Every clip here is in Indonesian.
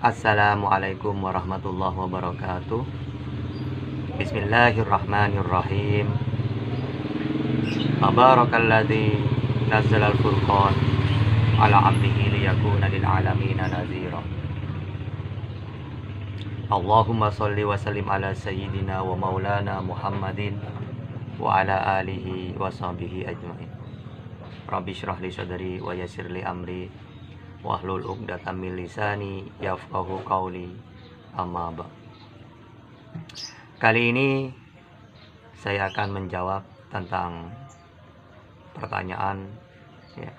Assalamualaikum warahmatullahi wabarakatuh. Bismillahirrahmanirrahim. Tabarakalladzi nazzalal furqan ala 'abdihi liyakuna lil 'alamina nazira. Allahumma shalli wa sallim ala sayyidina wa maulana Muhammadin wa ala alihi wa sahbihi ajmain. Rabbi shrah li sadri wa yassir li amri wahlul 'uqdatam min lisani yafqahu qawli. Amma ba'd. Kali ini saya akan menjawab tentang pertanyaan ya.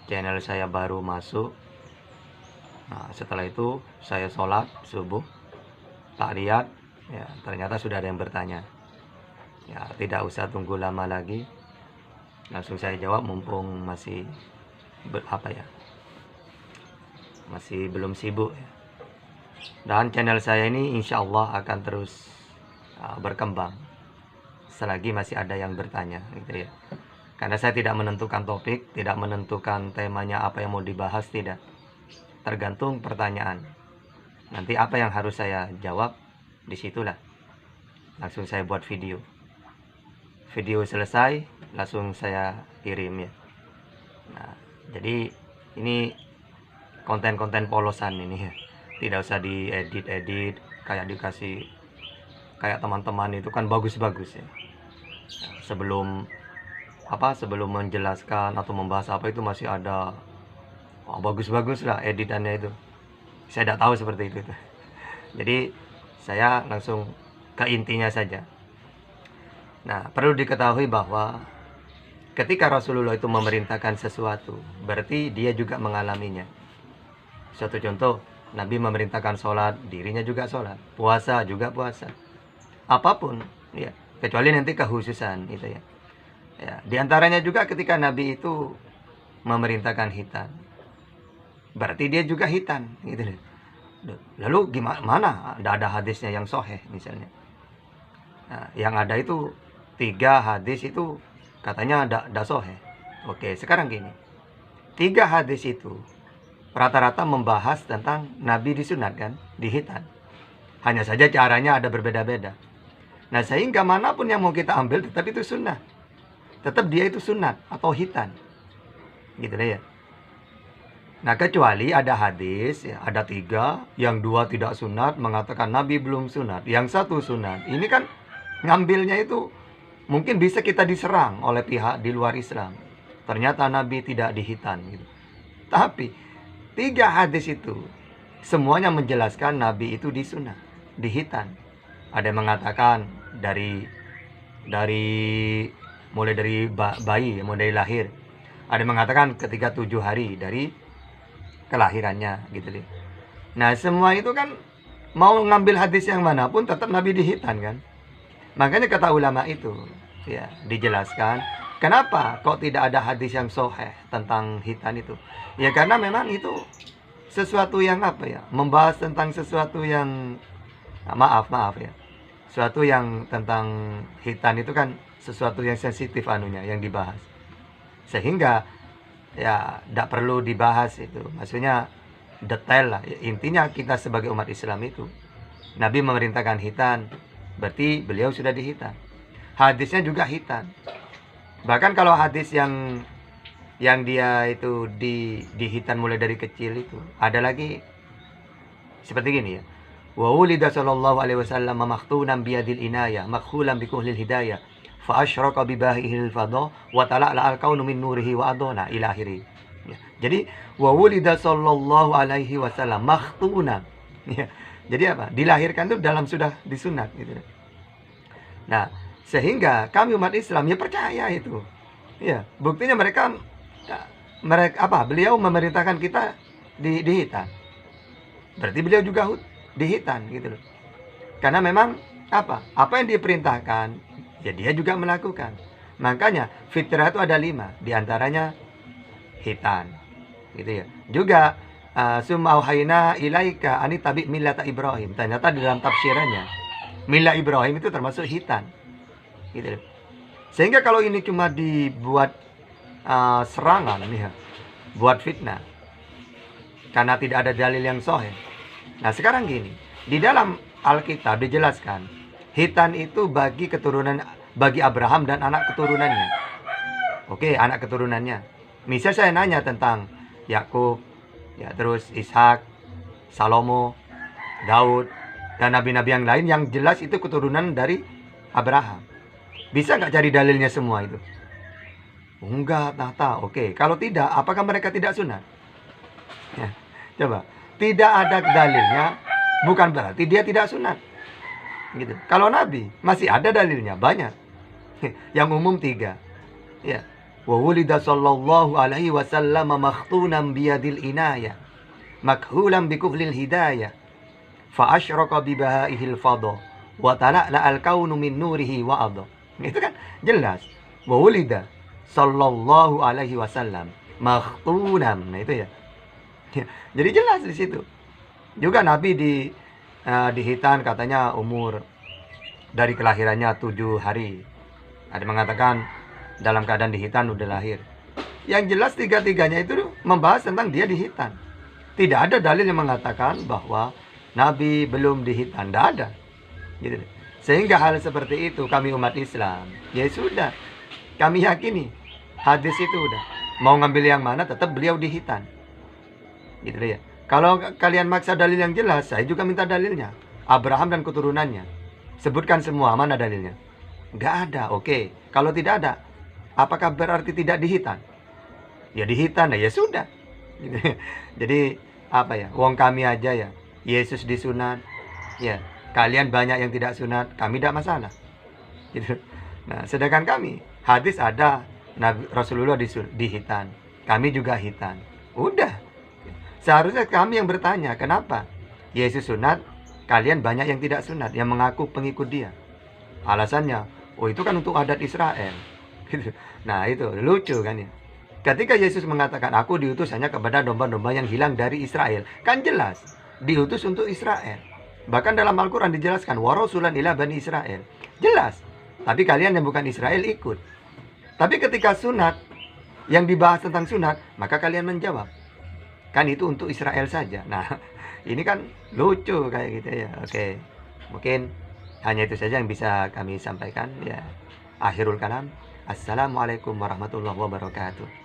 Channel saya baru masuk. Nah, setelah itu saya sholat subuh, tak lihat ya, ternyata sudah ada yang bertanya. Ya, tidak usah tunggu lama lagi. Langsung saya jawab mumpung masih masih belum sibuk ya. Dan channel saya ini insya Allah akan terus berkembang selagi masih ada yang bertanya gitu ya. Karena saya tidak menentukan topik, tidak menentukan temanya apa yang mau dibahas, tidak. Tergantung pertanyaan. Nanti apa yang harus saya jawab, disitulah langsung saya buat video. Video selesai langsung saya kirim ya. Nah, jadi ini konten-konten polosan ini ya. Tidak usah diedit-edit kayak dikasih kayak teman-teman itu kan bagus-bagus ya. Nah, sebelum menjelaskan atau membahas apa itu masih ada bagus-bagus lah editannya itu. Saya tidak tahu seperti itu. Jadi saya langsung ke intinya saja. Nah, perlu diketahui bahwa ketika Rasulullah itu memerintahkan sesuatu, berarti dia juga mengalaminya. Suatu contoh, Nabi memerintahkan sholat, dirinya juga sholat. Puasa juga puasa. Apapun, ya, kecuali nanti kekhususan itu ya. Ya, di antaranya juga ketika Nabi itu memerintahkan hitan, berarti dia juga hitan, gitu. Lalu gimana? Tidak ada hadisnya yang sahih misalnya. Nah, yang ada itu 3 hadis itu katanya tidak sahih. Oke, sekarang gini, 3 hadis itu rata-rata membahas tentang Nabi disunatkan, dihitan. Hanya saja caranya ada berbeda-beda. Nah, sehingga manapun yang mau kita ambil tetap itu sunnah. Tetap dia itu sunat atau hitan. Gitu deh ya. Nah, kecuali ada hadis, ya, ada 3, yang 2 tidak sunat, mengatakan Nabi belum sunat, yang 1 sunat. Ini kan ngambilnya itu mungkin bisa kita diserang oleh pihak di luar Islam. Ternyata Nabi tidak dihitan gitu. Tapi 3 hadis itu semuanya menjelaskan Nabi itu disunat, dihitan. Ada yang mengatakan mulai dari bayi, mulai dari lahir. Ada yang mengatakan ketika 7 hari dari kelahirannya gitu deh. Nah, semua itu kan mau ngambil hadis yang manapun tetap Nabi dihitan kan. Makanya kata ulama itu ya dijelaskan kenapa kok tidak ada hadis yang sahih tentang hitan itu. Ya karena memang itu sesuatu yang membahas tentang sesuatu yang maaf ya. Sesuatu yang tentang hitan itu kan sesuatu yang sensitif yang dibahas. Sehingga ya tidak perlu dibahas itu. Maksudnya detail lah. Intinya kita sebagai umat Islam itu Nabi memerintahkan hitan, berarti beliau sudah dihitan. Hadisnya juga hitan. Bahkan kalau hadis yang dia itu dihitan mulai dari kecil itu, ada lagi seperti gini ya. Wa wulida sallallahu alaihi wasallam maktunan biyadil inayah makhulan bikuhlil hidayah fa asyraka bibahihil fadha wa tala'la al-kaunu min nurihi wa adona ila akhiri. Ya. Jadi wa wulida sallallahu alaihi wasallam maktunan. Ya. Jadi apa? Dilahirkan itu dalam sudah disunat gitu. Nah, sehingga kami umat Islam ya percaya itu. Ya, buktinya beliau memerintahkan kita dihitan. Berarti beliau juga dihitan gitu loh. Karena memang apa yang diperintahkan ya dia juga melakukan. Makanya fitrah itu ada 5, diantaranya hitan gitu ya. Juga summa auhayna ilaika ani tabi millata Ibrahim. Ternyata di dalam tafsirannya milah Ibrahim itu termasuk hitan gitu loh. Sehingga kalau ini cuma dibuat serangan nih ya, buat fitnah karena tidak ada dalil yang sahih, Nah, sekarang gini, di dalam Alkitab dijelaskan, hitan itu bagi Abraham dan anak keturunannya. Oke, anak keturunannya. Misal saya nanya tentang Yakub, ya terus Ishak, Salomo, Daud, dan nabi-nabi yang lain yang jelas itu keturunan dari Abraham. Bisa nggak cari dalilnya semua itu? Enggak, Tata. Oke, kalau tidak, apakah mereka tidak sunat? Ya, coba. Tidak ada dalilnya, bukan berarti dia tidak sunat. Gitu. Kalau Nabi, masih ada dalilnya, banyak. Yang umum 3. Ya. Wa wulida sallallahu alaihi wasallam makhtunan biyadil inayah, makhulan bikuhlil hidayah, fa asyraka bibahaihil fadha, wa tala'la al-kaunu min nurihi wa adha. Itu kan jelas. Wa wulida sallallahu alaihi wasallam makhtunan. Nah itu ya. Jadi jelas di situ. Juga Nabi di hitan katanya umur dari kelahirannya 7 hari. Ada mengatakan dalam keadaan di hitan udah lahir. Yang jelas 3-3-nya itu membahas tentang dia di hitan. Tidak ada dalil yang mengatakan bahwa Nabi belum di hitan. Tidak ada. Gitu. Sehingga hal seperti itu kami umat Islam, ya sudah, kami yakini hadis itu udah. Mau ngambil yang mana tetap beliau di hitan. Gitu ya. Kalau kalian maksa dalil yang jelas, saya juga minta dalilnya. Abraham dan keturunannya. Sebutkan semua, mana dalilnya? Nggak ada, oke. Kalau tidak ada, apakah berarti tidak dihitan? Ya dihitan, ya sudah. Jadi, apa ya, wong kami aja ya. Yesus disunat, ya. Kalian banyak yang tidak sunat, kami tidak masalah. Gitu. Nah, sedangkan kami, hadis ada, Nabi Rasulullah dihitan. Kami juga hitan. Udah. Seharusnya kami yang bertanya, kenapa Yesus sunat, kalian banyak yang tidak sunat, yang mengaku pengikut dia. Alasannya, oh itu kan untuk adat Israel. Gitu. Nah itu lucu kan ya. Ketika Yesus mengatakan, aku diutus hanya kepada domba-domba yang hilang dari Israel. Kan jelas, diutus untuk Israel. Bahkan dalam Al-Quran dijelaskan, wa rasulan ila bani Israel. Jelas, tapi kalian yang bukan Israel ikut. Tapi ketika sunat, yang dibahas tentang sunat, maka kalian menjawab, kan itu untuk Israel saja. Nah, ini kan lucu kayak gitu ya. Oke, mungkin hanya itu saja yang bisa kami sampaikan ya. Akhirul kalam. Assalamualaikum warahmatullahi wabarakatuh.